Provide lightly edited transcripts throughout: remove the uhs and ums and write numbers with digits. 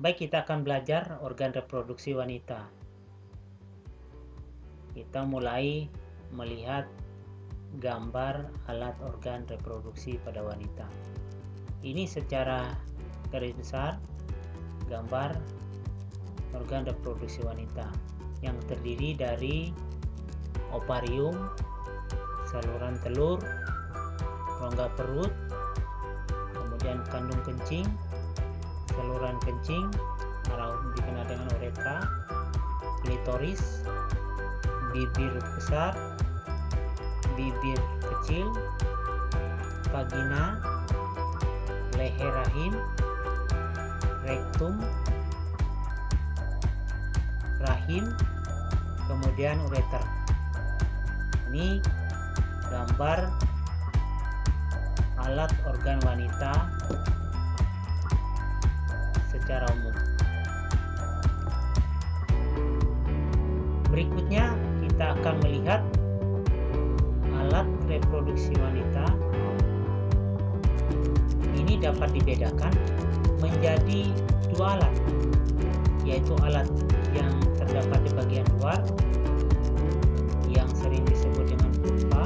Baik, kita akan belajar organ reproduksi wanita. Kita mulai melihat gambar alat organ reproduksi pada wanita. Ini secara garis besar gambar organ reproduksi wanita yang terdiri dari ovarium, saluran telur, rongga perut, kemudian kandung kencing, saluran kencing atau dikenal dengan uretra, klitoris, bibir besar, bibir kecil, vagina, leher rahim, rektum, rahim, kemudian ureter. Ini gambar alat organ wanita secara umum. Berikutnya kita akan melihat alat reproduksi wanita. Ini dapat dibedakan menjadi dua alat, yaitu alat yang terdapat di bagian luar yang sering disebut dengan vulva,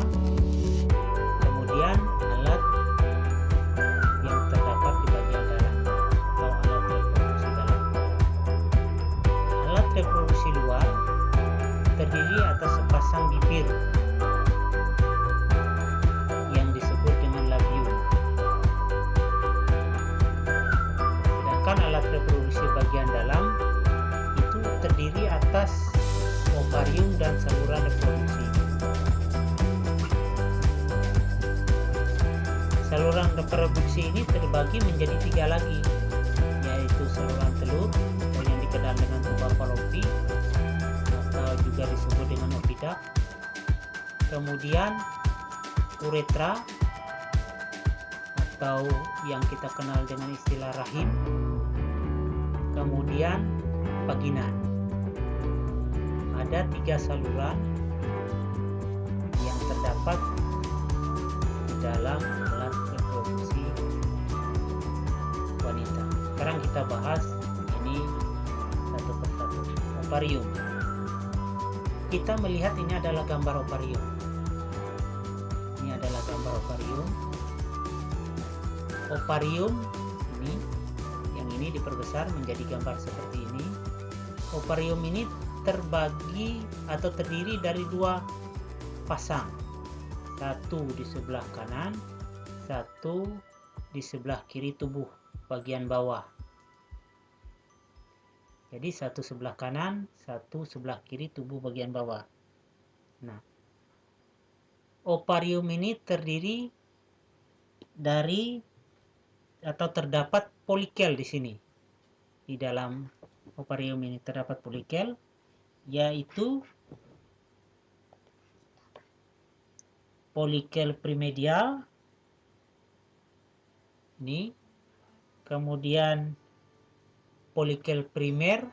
kemudian alat yang terdapat di bagian dalam atau alat reproduksi dalam. Alat reproduksi luar terdiri atas sepasang bibir yang disebut dengan labium. Sedangkan alat reproduksi bagian dalam itu terdiri atas ovarium dan saluran reproduksi. Saluran reproduksi ini terbagi menjadi tiga lagi, yaitu saluran telur atau yang dikenal dengan tuba Fallopi atau juga disebut dengan oviduct, kemudian uretra atau yang kita kenal dengan istilah rahim, kemudian vagina. Ada tiga saluran yang terdapat dalam alat reproduksi wanita. Sekarang kita bahas ini satu persatu. Ovarium. Kita melihat ini adalah gambar ovarium. Ini adalah gambar ovarium. Ovarium ini, yang ini diperbesar menjadi gambar seperti ini. Ovarium ini terbagi atau terdiri dari dua pasang, satu di sebelah kanan, satu di sebelah kiri tubuh bagian bawah. Jadi satu sebelah kanan, satu sebelah kiri tubuh bagian bawah. Nah, ovarium ini terdiri dari atau terdapat polikel di sini. Di dalam ovarium ini terdapat polikel, yaitu polikel primedial ini, kemudian polikel primer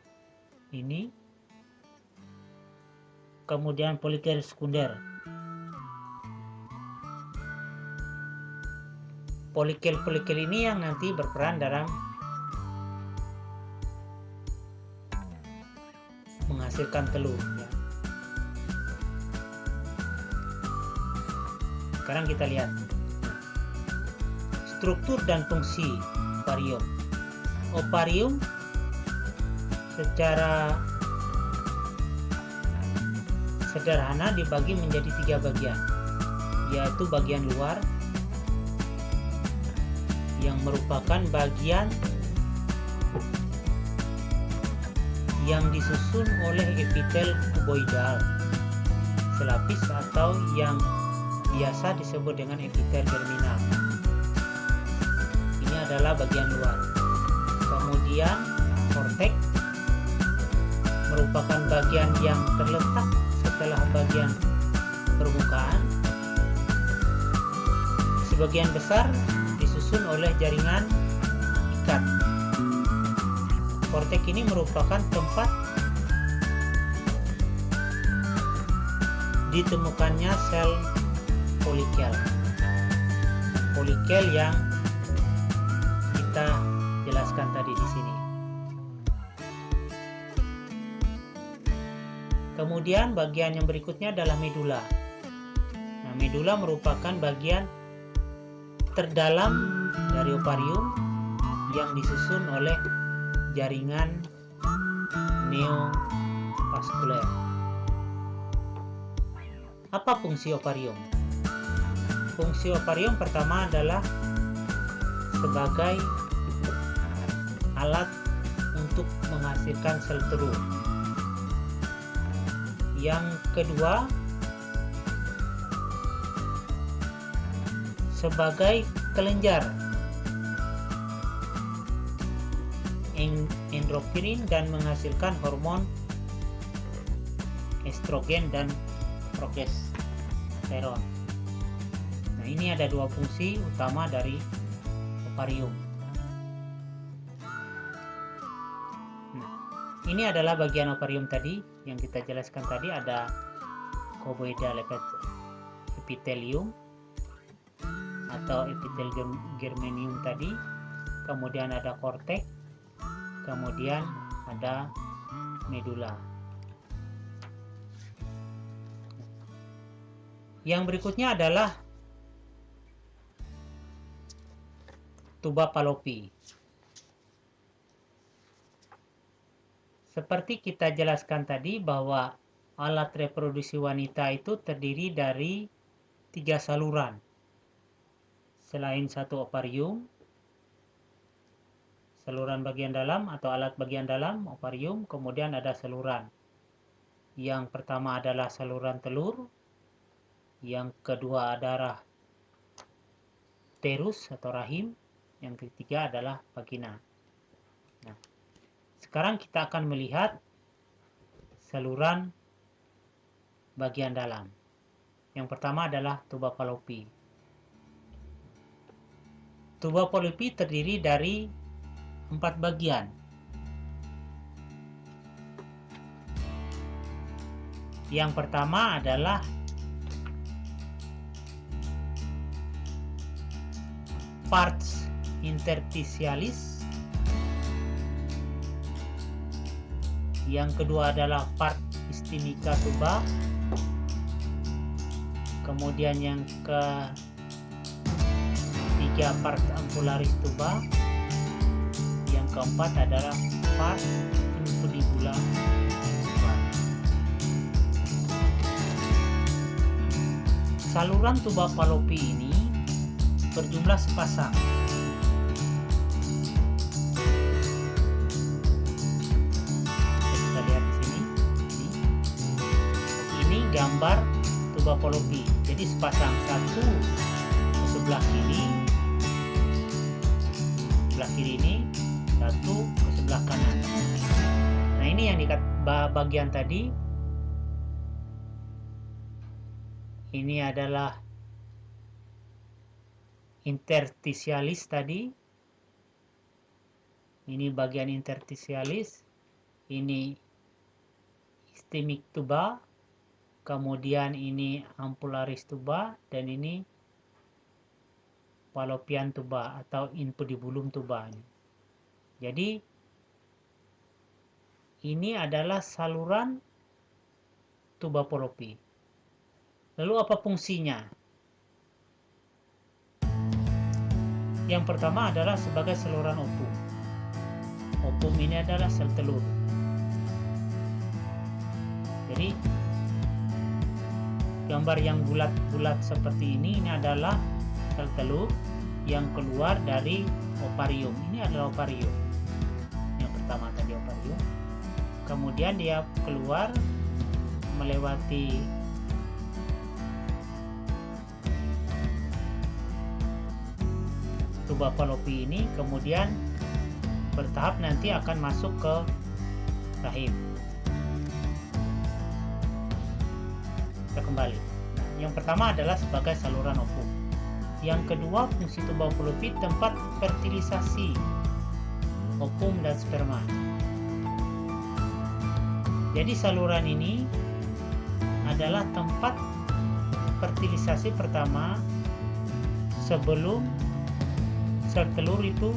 ini, kemudian polikel sekunder. Polikel-polikel ini yang nanti berperan dalam menghasilkan telur, ya. Sekarang kita lihat struktur dan fungsi ovarium. Ovarium secara sederhana dibagi menjadi tiga bagian, yaitu bagian luar yang merupakan bagian yang disusun oleh epitel kuboidal selapis atau yang biasa disebut dengan epitel germinal. Ini adalah bagian luar. Kemudian korteks merupakan bagian yang terletak setelah bagian permukaan. Sebagian besar disusun oleh jaringan ikat. Korteks ini merupakan tempat ditemukannya sel polikel. Polikel yang kita jelaskan tadi di sini. Kemudian bagian yang berikutnya adalah medula. Nah, medula merupakan bagian terdalam dari ovarium yang disusun oleh jaringan neovaskuler. Apa fungsi ovarium? Fungsi ovarium pertama adalah sebagai alat untuk menghasilkan sel telur. Yang kedua, sebagai kelenjar endokrin dan menghasilkan hormon estrogen dan progesteron. Nah, ini ada dua fungsi utama dari ovarium. Nah, ini adalah bagian ovarium tadi yang kita jelaskan tadi. Ada cuboidal epithelium atau epitel germanium tadi, kemudian ada korteks, kemudian ada medula. Yang berikutnya adalah tuba Fallopi. Seperti kita jelaskan tadi bahwa alat reproduksi wanita itu terdiri dari 3 saluran. Selain satu ovarium, saluran bagian dalam atau alat bagian dalam ovarium, kemudian ada saluran. Yang pertama adalah saluran telur, yang kedua adalah uterus atau rahim, yang ketiga adalah vagina. Nah, sekarang kita akan melihat saluran bagian dalam. Yang pertama adalah tuba Fallopi. Tuba Fallopi terdiri dari 4 bagian. Yang pertama adalah pars interstitialis. Yang kedua adalah part ischemica tuba. Kemudian yang ketiga part ampullaris tuba. Yang keempat adalah part infundibula tuba. Saluran tuba Fallopi ini berjumlah sepasang. Kita lihat di sini. Ini gambar tuba Fallopi. Jadi sepasang, satu ke sebelah kiri, sebelah kiri ini, satu ke sebelah kanan. Nah, ini yang bagian tadi. Ini adalah interstitialis tadi. Ini bagian interstitialis. Ini ischemic tuba. Kemudian ini ampullaris tuba, dan ini fallopian tuba atau infundibulum tuba. Jadi ini adalah saluran tuba Fallopi. Lalu apa fungsinya? Yang pertama adalah sebagai saluran ovum. Ovum ini adalah sel telur. Jadi gambar yang bulat-bulat seperti ini adalah sel telur yang keluar dari ovarium. Ini adalah ovarium. Yang pertama tadi ovarium. Kemudian dia keluar melewati tuba Fallopi ini, kemudian bertahap nanti akan masuk ke rahim. Kita kembali. Nah, yang pertama adalah sebagai saluran ovum. Yang kedua, fungsi tuba Fallopi tempat fertilisasi ovum dan sperma. Jadi saluran ini adalah tempat fertilisasi pertama sebelum sel telur itu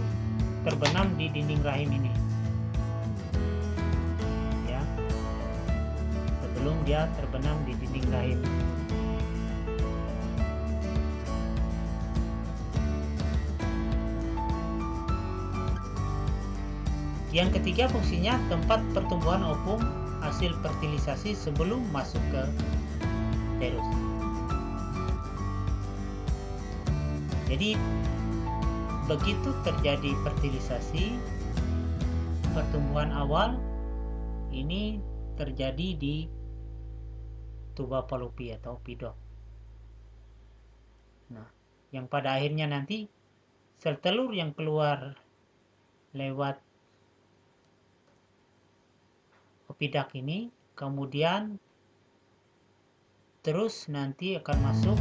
terbenam di dinding rahim ini. Ya. sebelum dia terbenam di dinding rahim. Yang ketiga, fungsinya tempat pertumbuhan ovum hasil fertilisasi sebelum masuk ke uterus. Jadi begitu terjadi fertilisasi, pertumbuhan awal ini terjadi di tuba Fallopi atau ovidot. Nah, yang pada akhirnya nanti sel telur yang keluar lewat oviduct ini kemudian terus nanti akan masuk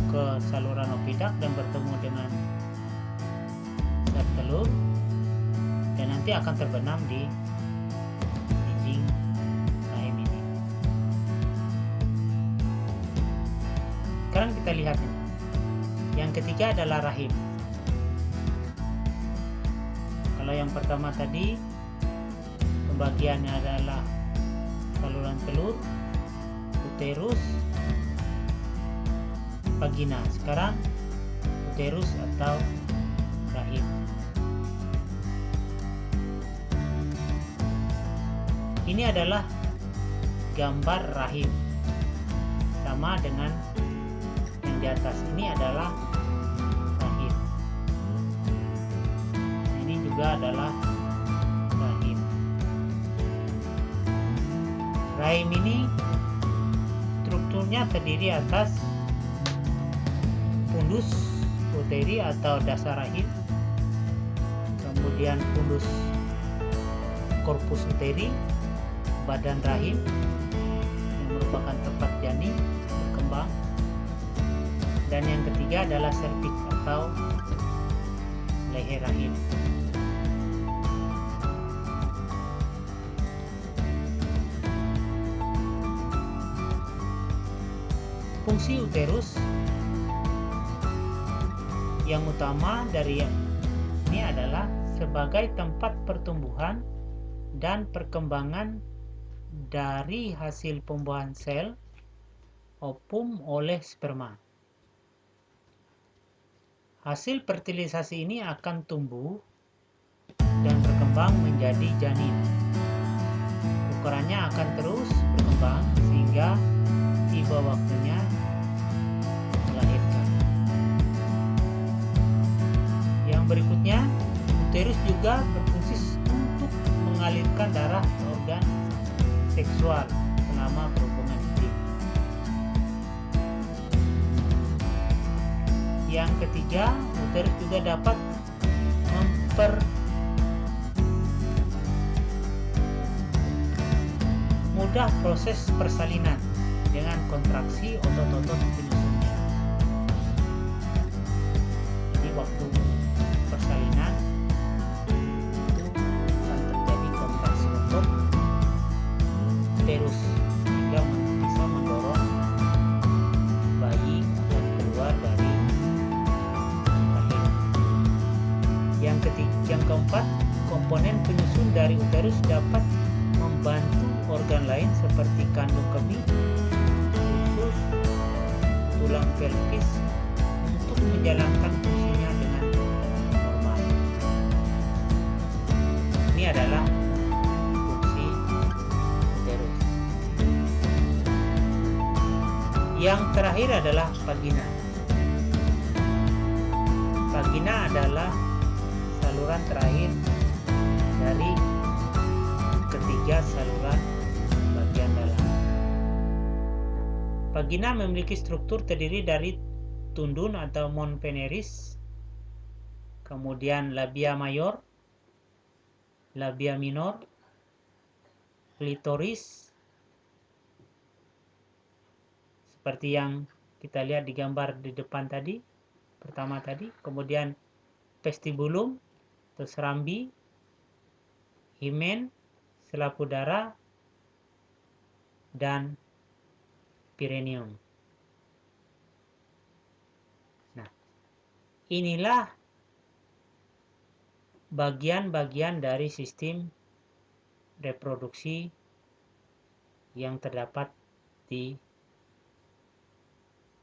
ke saluran oviduct dan bertemu dengan sel telur dan nanti akan terbenam di dinding rahim ini. Sekarang kita lihat ini. Yang ketiga adalah rahim. Kalau yang pertama tadi pembagiannya adalah saluran telur, uterus, vagina. Sekarang uterus atau rahim. Ini adalah gambar rahim, sama dengan yang di atas. Ini adalah rahim. Ini juga adalah rahim. Rahim ini strukturnya terdiri atas fundus uteri atau dasar rahim, kemudian fundus corpus uteri, badan rahim yang merupakan tempat janin berkembang, dan yang ketiga adalah serviks atau leher rahim. Fungsi uterus yang utama dari ini adalah sebagai tempat pertumbuhan dan perkembangan dari hasil pembuahan sel ovum oleh sperma. Hasil fertilisasi ini akan tumbuh dan berkembang menjadi janin. Ukurannya akan terus berkembang sehingga tiba waktunya melahirkan. Yang berikutnya, uterus juga berfungsi untuk mengalirkan darah ke organ seksual selama berhubungan intim. Yang ketiga, uterus juga dapat mempermudah proses persalinan dengan kontraksi otot-otot penyusunnya. Jadi waktu persalinan itu akan terjadi kontraksi otot uterus sehingga bisa mendorong bayi akan keluar dari rahim. Yang keempat, komponen penyusun dari uterus dapat membantu organ lain seperti kandung kemih, usus, tulang pelvis untuk menjalankan fungsinya dengan normal. Ini adalah fungsi uterus. Yang terakhir adalah vagina. Vagina adalah saluran terakhir dari ketiga saluran bagian dalam. Vagina memiliki struktur terdiri dari tundun atau mons veneris, kemudian labia mayor, labia minor, klitoris, seperti yang kita lihat di gambar di depan tadi, pertama tadi, kemudian vestibulum atau serambi, himen, selaput darah, dan perineum. Nah, inilah bagian-bagian dari sistem reproduksi yang terdapat di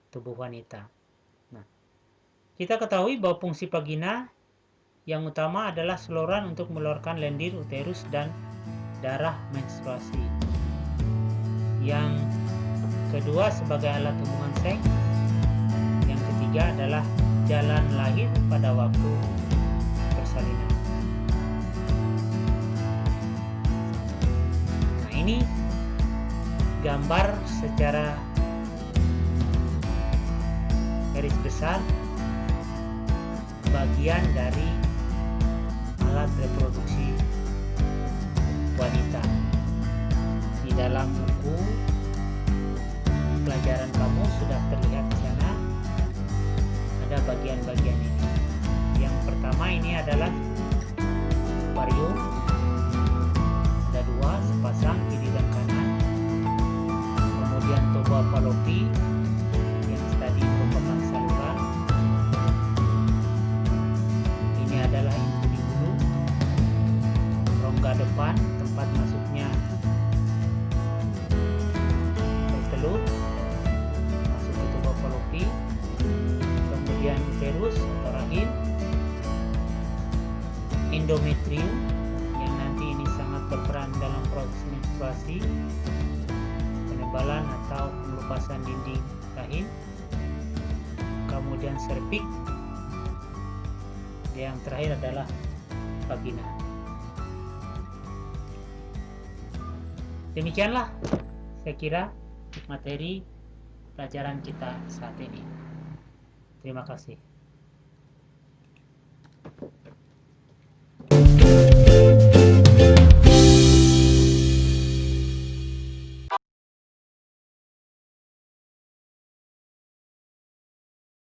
tubuh wanita. Nah, kita ketahui bahwa fungsi vagina yang utama adalah saluran untuk mengeluarkan lendir, uterus, dan darah menstruasi. Yang kedua sebagai alat hubungan seks. Yang ketiga adalah jalan lahir pada waktu persalinan. Nah, ini gambar secara garis besar bagian dari alat reproduksi wanita. Di dalam buku pelajaran kamu sudah terlihat di sana ada bagian-bagian ini. Yang pertama ini adalah ovarium, ada dua, sepasang kiri dan kanan. Kemudian tuba fallopi yang tadi merupakan saluran. Ini adalah inti di hulu, rongga depan tempat masuknya bertelur masuk ke tuba fallopi. Kemudian uterus atau rahim, endometrium yang nanti ini sangat berperan dalam proses menstruasi, penebalan atau pelupasan dinding rahim. Kemudian serviks, yang terakhir adalah vagina. Demikianlah saya kira materi pelajaran kita saat ini. Terima kasih.